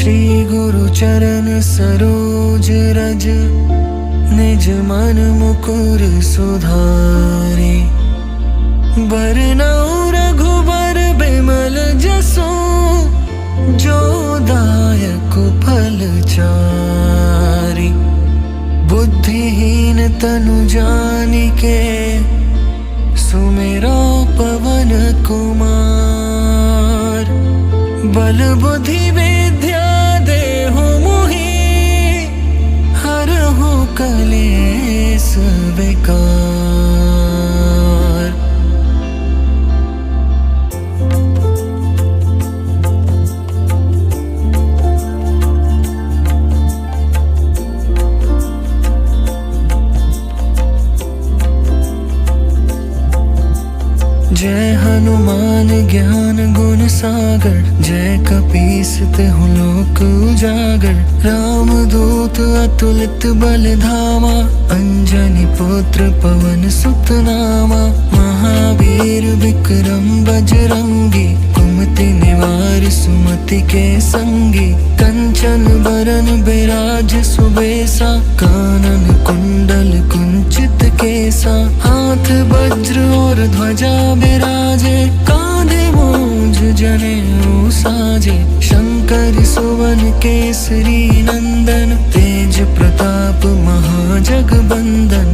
श्री गुरु चरण सरोज रज, निज मन मुकुर सुधारे। बरनउँ रघुबर बिमल जसु, जो दायक फल चारि। बुद्धिहीन तनु जानिके, सुमिरो पवन कुमार। बल बुद्धि विद्या देहु मोहि, हरहु कलेस विकार। जय हनुमान ज्ञान गुण सागर, जय कपीस तिहुँ लोक उजागर। राम दूत अतुलित बल धामा, अंजनी पुत्र पवन सुत नामा। महावीर विक्रम बजरंगी, कुमति निवार सुमति के संगी। कंचन बरन बिराज सुबेसा, कानन कुंडल कुंचित केसा। हाथ वज्र और ध्वजा बिराजे, कांधे मूंज जनेऊ साजे। शंकर सुवन केसरी नंदन, तेज प्रताप महाजगबंदन।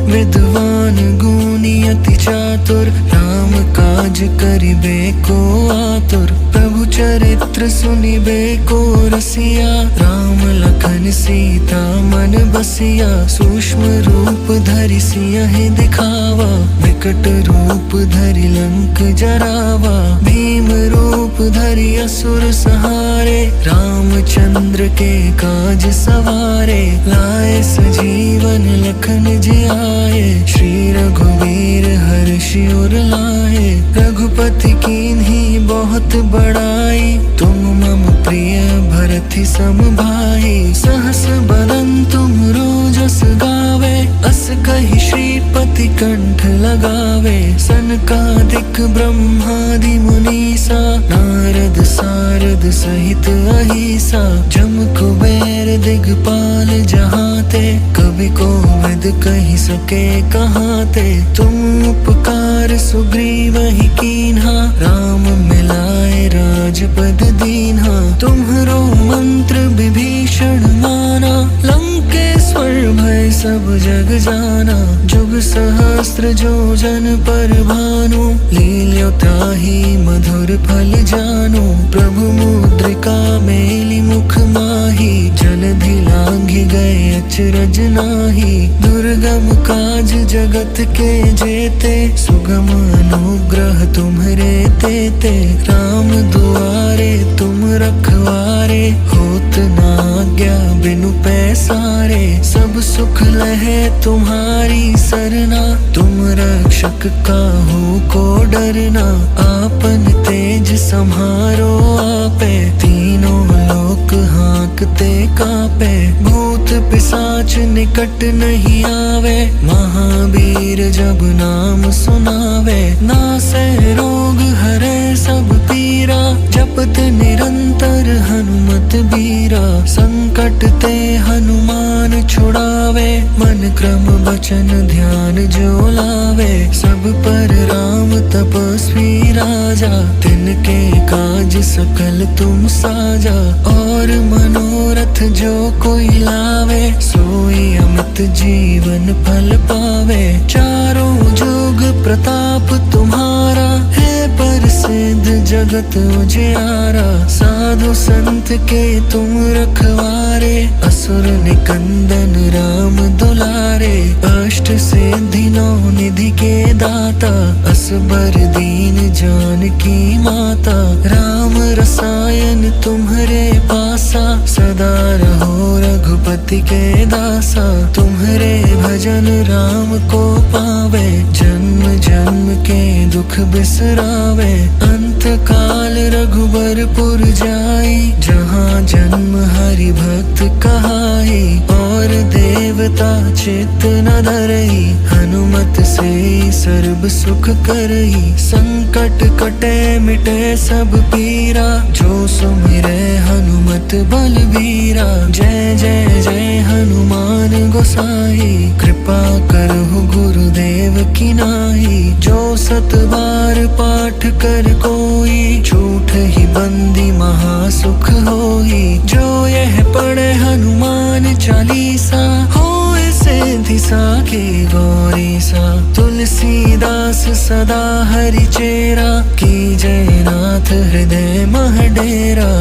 विद्वान गुणी अति चातुर, राम काज करिबे को आतुर। प्रभु चरित्र सुनिबे को रसिया, राम लखन सीता मन बसिया। सूक्ष्म रूप धरि सियहि दिखावा, विकट रूप धरि लंक जरावा। भीम रूप धरि असुर संहारे, रामचंद्र के काज सवारे। लाए सजीवन लखन जियाए, श्री रघुवीर हर्षि उर लाए। रघुपति कीन्ही बहुत बड़ाई, तुम मम प्रिय भरति सम भाई। सहस बदन तुम रोजस गावे, अस कहि श्रीपति कंठ लगावे। सनकादिक ब्रह्मादि मुनीसा, नारद सारद सहित अहिसा। जम कुबेर दिगपाल जहाते, कवि कोविद कहि सके कहाते। तुम उपकार सुग्रीवहि कीन्हा, राम मिलाए राजपद दीन्हा। तुम्हरो मंत्र विभीषण माना, लंकेश्वर भय सब जग जाना। जुग सहस्त्र जो जन पर भानु, लील्यो ताहि मधुर फल जानु। प्रभु मुद्रिका मेलि मुख माहि, जलधि लांघि गए अचरज नाहि। दुर्गम काज जगत के जेते, सुगम अनुग्रह तुम्हरे तेते। राम दुआरे तुम रखवारे, होत न आज्ञा बिनु पैसारे। सब सुख लहे तुम्हारी सरना, तुम रक्षक काहू को डरना। आपन तेज सम्हारो आपे, तीनों लोक हाँकते कापे। भूत पिशाच निकट नहीं आवे, महावीर जब नाम सुनावे। नासै रोग हरै सब पीरा, जपत निरंतर हनुमत बीरा। संकट ते हनुमान छुड़ावे, मन क्रम बचन ध्यान जो लावे। सब पर राम तपस्वी राजा, तिनके काज सकल तुम साजा। और मनोरथ जो कोई लावे, सोई अमित जीवन फल पावे। चारों जुग प्रताप तुम्हारा, है प्रसिद्ध जगत उजियारा। साधु संत के तुम रखवारे, असुर निकंदन राम दुलारे। अष्ट सिद्धि नौ निधि के दाता, असबर दीन जानकी माता। राम रसायन तुम्हरे पासा, सदा रहो रघुपति के दासा। तुम्हरे भजन राम को पावे, जन्म जन्म के दुख बिसरावे। अंत काल रघुबरपुर जाई, जहाँ जन्म हरि भक्त कहाई। और देवता चित्त न धरई, हनुमत से सर्व सुख करई। संकट कटे मिटे सब पीरा, जो सुमिरै हनुमत अतुलित बलबीरा। जय जय जय हनुमान गोसाई, कृपा करहु गुरुदेव की नाई। जो 7 बार पाठ कर कोई, छूट ही बंदी महासुख होई। जो यह पढ़े हनुमान चालीसा, होए सिद्धि साखी गौरी सा। तुलसीदास सदा हरि चेरा, की जय नाथ हृदय मह डेरा।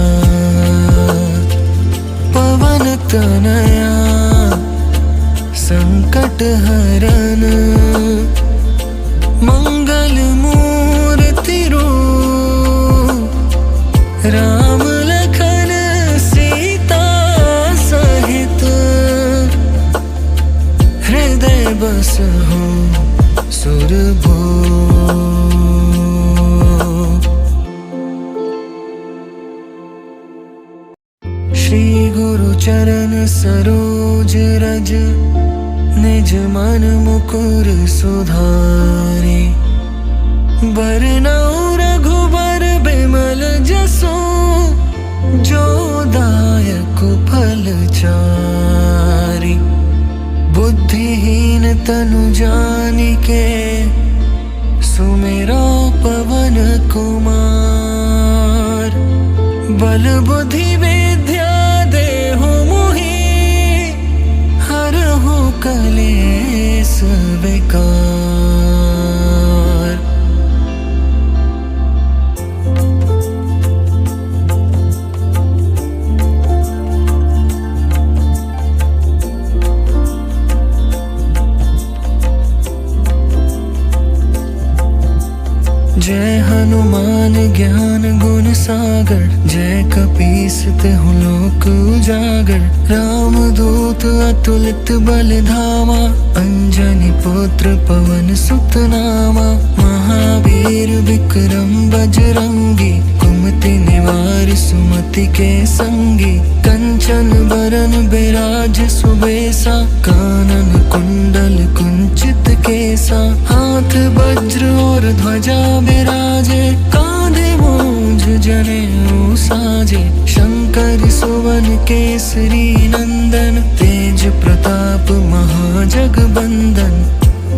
पवन तनया संकट हरन, मंगल मूर्ति रूप। राम लखन सीता सहित, हृदय बसहु सुरभूप। श्री गुरु चरण सरोज रज, निज मन मुकुर सुधारे। बरनउँ रघुबर बिमल जसु, जो दायक फल चारि। बुद्धिहीन तनु जानिके, सुमिरो पवन कुमार। बल बुद्धि विद्या देहु मोहि, हरहु कलेस विकार। जय हनुमान ज्ञान गुण सागर, जय कपीस तिहुँ लोक उजागर। राम दूत अतुलित बल धामा, अंजनी पुत्र पवन सुत नामा। महावीर विक्रम बजरंगी, कुमति निवार सुमति के संगी। कंचन बरन बिराज सुबेसा, कानन कुंडल कुंचित केसा। हाथ वज्र और ध्वजा बिराजे, कांधे मूंज जनेऊ साजे। शंकर सुवन केसरी नंदन, तेज प्रताप महाजगबंदन।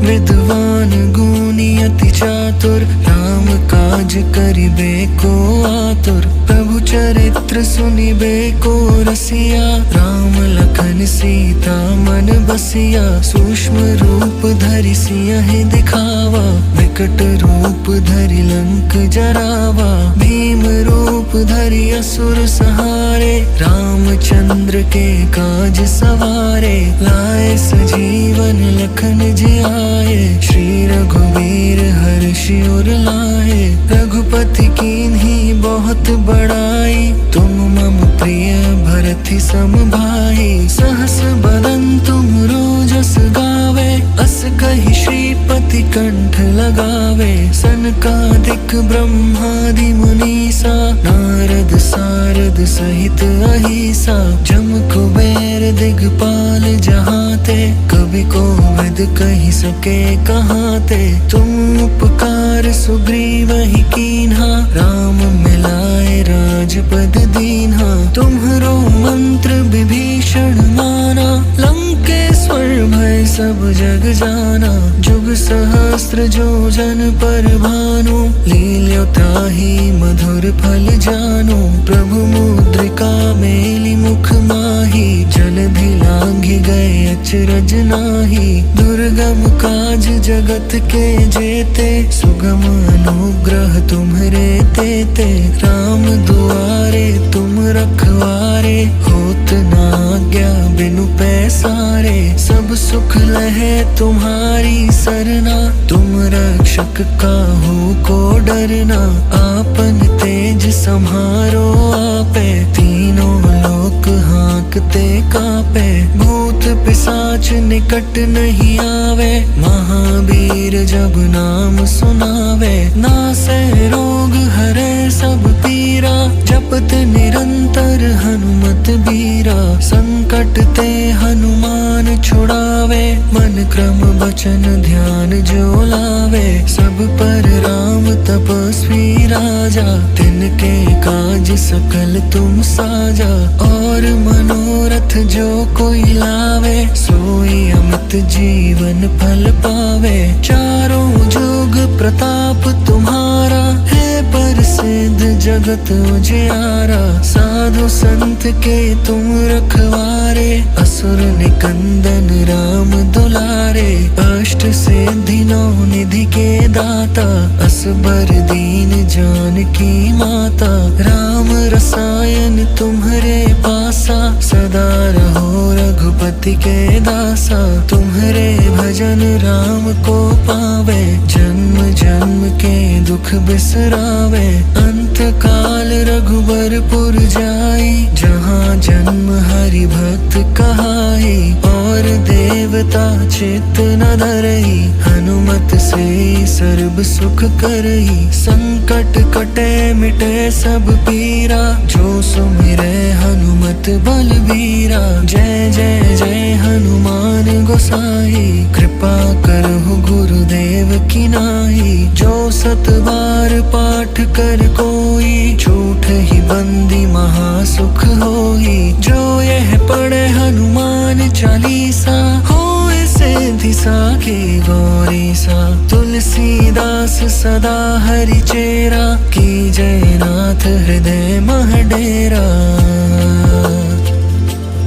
विद्वान गुणी अति चातुर, राम काज करिबे को आतुर। प्रभु चरित्र सुनिबे को रसिया, राम लखन सीता मन बसिया। सूक्ष्म रूप धरि सियहि दिखावा, विकट रूप धरि लंक जरावा। भीम रूप धरि असुर संहारे, रामचंद्र के काज सवारे। लाए सजीवन लखन जियाए, श्री रघुवीर हर्षि उर लाए। रघुपति कीन्ही बहुत बड़ाई, तुम मम प्रिय भरति सम भाई। सहस बदन तुम रोजस गावे, अस कहि श्रीपति कंठ लगावे। सनकादिक ब्रह्मादि मुनीसा, नारद सारद सहित अहिसा। जम कुबेर दिगपाल जहाते, कवि कोविद कहि सके कहाते। तुम उपकार सुग्रीवहि कीन्हा, राम मिलाए राजपद दीन्हा। तुम्हरो मंत्र विभीषण माना, लंकेश्वर भय सब जग जाना। जुग सहस्त्र जो जन पर भानु, लील्यो ताहि मधुर फल जानु। प्रभु मुद्रिका मेलि मुख माहि, जलधि लांघि गए अचरज नाहि। दुर्गम काज जगत के जेते, सुगम अनुग्रह तुम्हरे तेते। राम दुआरे तुम रखवारे, होत न आज्ञा बिनु पैसारे। सब सुख लहे तुम्हारी सरना, तुम रक्षक काहू को डरना। आपन तेज सम्हारो आपे, तीनों लोक हाँकते कापे। भूत पिशाच निकट नहीं आवे, महावीर जब नाम सुनावे। नासै रोग हरै सब पीरा, जपत निरंतर हनुमत बीरा। संकट ते हनुमान छुड़ावे, मन क्रम वचन ध्यान जो लावे, सब पर राम तपस्वी राजा, तिनके काज सकल तुम साजा। और मनोरथ जो कोई लावे, सोई अमित जीवन फल पावे। चारों जुग प्रताप तुम्हारा, है प्रसिद्ध जगत उजियारा। साधु संत के तुम रखवारे, असुर निकंदन राम दुलारे। अष्ट सिद्धि नौ निधि के दाता, असबर दीन जानकी माता। राम रसायन तुम्हारे पासा, सदा रहो रघुपति के दासा। तुम्हारे भजन राम को पावे, जन्म जन्म के दुख बिसरावे। अंत काल रघुबरपुर जाई, जहाँ जन्म हरि भक्त कहाई। और देवता चित्त न धरई, हनुमत से सर्ब सुख करई। संकट कटे मिटे सब पीरा, जो सुमिरे हनुमत बलबीरा। जय जय जय हनुमान गोसाई, कृपा करहु गुरुदेव की नाई। जो सत बार पाठ कर कोई, झूठ ही बंदी महासुख होई। जो यह पढ़े हनुमान चालीसा, होए सिद्धि साखी गौरी सा। तुलसीदास सदा हरि चेरा, की जय नाथ हृदय मह डेरा।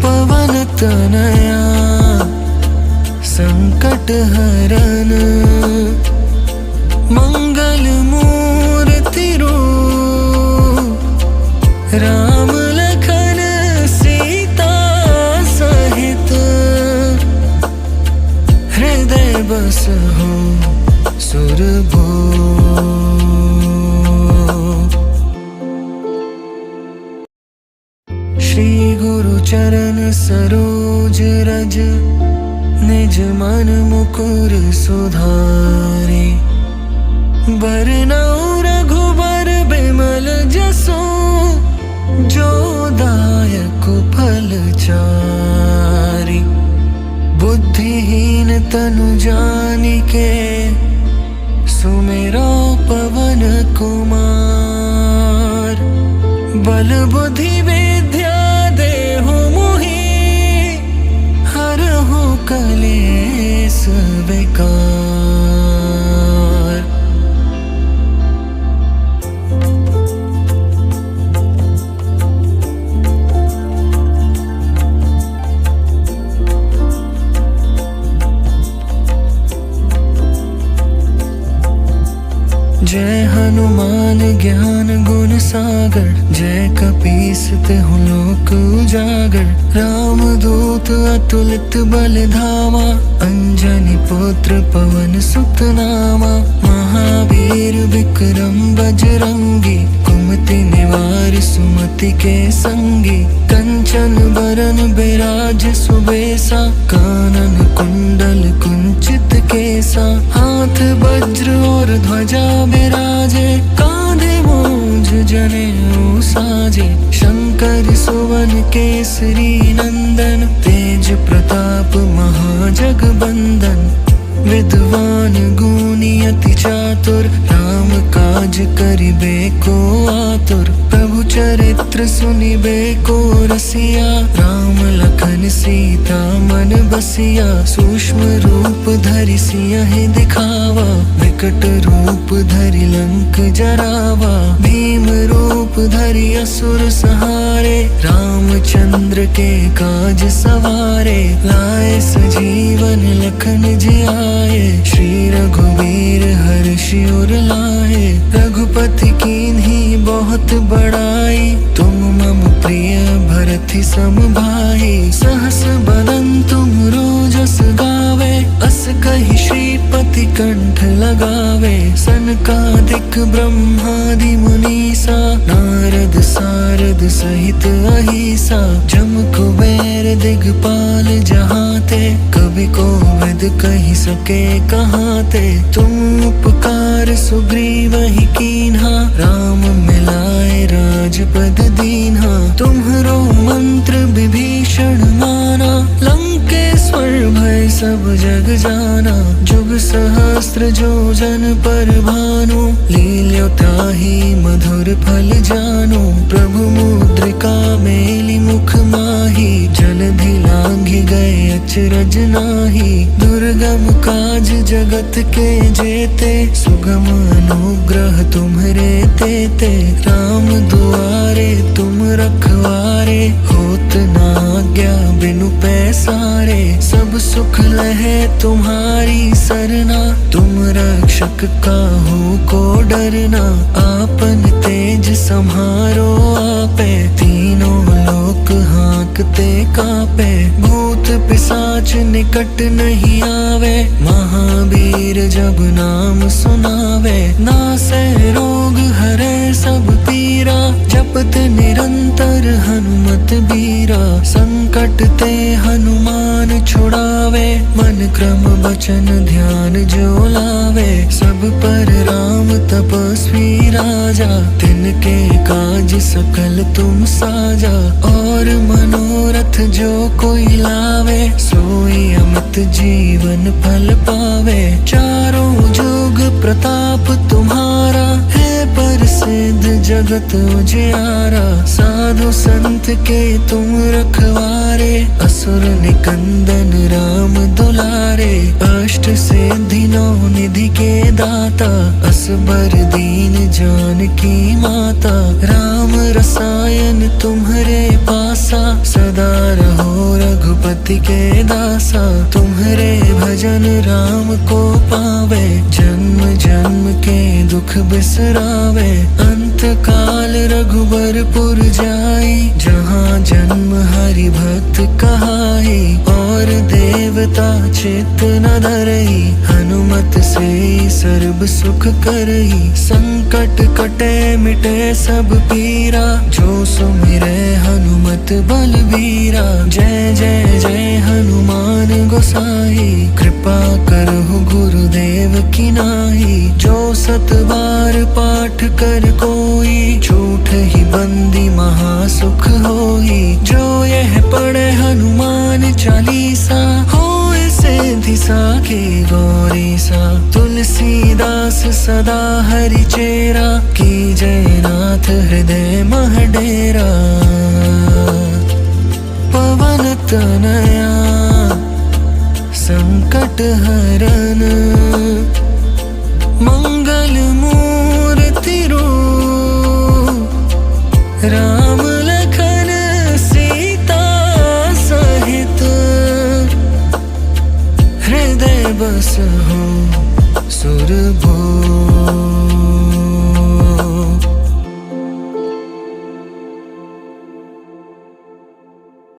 पवन तनया संकट हरन, मंगल मूर्ति रूप। राम लखन सीता सहित, हृदय बसहु सुरभूप। श्री गुरु चरण सरोज रज, निज मन मुकुर सुधारे। बरनउँ रघुबर बिमल जसु, जो दायक फल चारि। बुद्धिहीन तनु जानिके, सुमिरो पवन कुमार। बल बुद्धि विद्या देहु मोहि, हरहु कलेस विकार। जय हनुमान ज्ञान गुण सागर, जय कपीस तिहुँ लोक उजागर। राम दूत अतुलित बल धामा, अंजनी पुत्र पवन सुत नामा। महावीर विक्रम बजरंगी, कुमति निवार सुमति के संगी। कंचन बरन बिराज सुबेसा, कानन कुंडल कुंचित केसा। हाथ वज्र और ध्वजा बिराजे, कांधे मूंज जनेऊ साजे। शंकर सुवन केसरी नंदन, तेज प्रताप महाजगबंदन। विद्वान गुणी अति चातुर, राम काज करिबे को आतुर। प्रभु चरित्र सुनिबे को रसिया, राम लखन सीता मन बसिया। सूक्ष्म रूप धरि सियहि दिखावा, विकट रूप धरि लंक जरावा। भीम रूप धरि असुर संहारे, रामचंद्र के काज सवारे। लाए सजीवन लखन जियाए, श्री रघुवीर हर्षि उर लाए। रघुपति कीन्ही बहुत बड़ाई, तुम मम प्रिय भरति सम भाई। सहस बदन तुम रोजस गावे, अस कहि श्रीपति कंठ लगावे। सनकादिक ब्रह्मादि मुनीसा, नारद सारद सहित अहिसा। जम कुबेर दिगपाल जहाते, कवि कोविद कहि सके कहाते। तुम उपकार सुग्रीवहि कीन्हा, राम मिलाए राजपद दीन्हा। तुम्हरो मंत्र विभीषण माना, लंकेश्वर भय सब जग जाना। जुग सहस्त्र जो जन पर भानु, लील्यो ताहि मधुर फल जानो। प्रभु मुद्रिका मेली मुख माही, जलधि लांघि गए अचरज नाही। दुर्गम काज जगत के जेते, सुगम अनुग्रह तुम्हरे तेते। राम दुआरे तुम रखवारे, होत ना आज्ञा बिनु पैसारे। सब सुख लहे तुम्हारी सरना, तुम रक्षक काहू को डरना। आपन तेज सम्हारो आपे, तीनों लोक हाँकते कापे। भूत पिशाच निकट नहीं आवे, महावीर जब नाम सुनावे। नासै रोग हरै सब पीरा, जपत निरंतर हनुमत बीरा। संकट ते हनुमान छुड़ावे, मन क्रम वचन ध्यान जो लावे। सब पर राम तपस्वी राजा, तिनके काज सकल तुम साजा। और मनोरथ जो कोई लावे, सोई अमित जीवन फल पावे। चारों जुग प्रताप तुम्हारा, है प्रसिद्ध जगत उजियारा। साधु संत के तुम रखवारे, असुर निकंदन राम दुलारे। अष्ट सिद्धि नौ निधि के दाता, असबर दीन जानकी माता। राम रसायन तुम्हरे पासा, सदा रहो रघुपति के दासा। तुम्हरे भजन राम को पावे, जन्म जन्म के दुख बिसरावे। अंत काल रघुबरपुर जाई, जहाँ जन्म हरि भक्त कहाई। और देवता चित्त न धरई, हनुमत से सर्ब सुख करई। संकट कटे मिटे सब पीरा, जो सुमिरै हनुमत बलबीरा। जय जय जय हनुमान गोसाई, कृपा करहु गुरुदेव की नाई। जो सत बार पाठ कर कोई, झूठ ही बंदी महासुख होई। जो यह पढ़े हनुमान चालीसा, होए सिद्धि साखी गौरी सा। तुलसीदास सदा हरि चेरा, की जय नाथ हृदय मह डेरा। पवन तनया संकट हरण,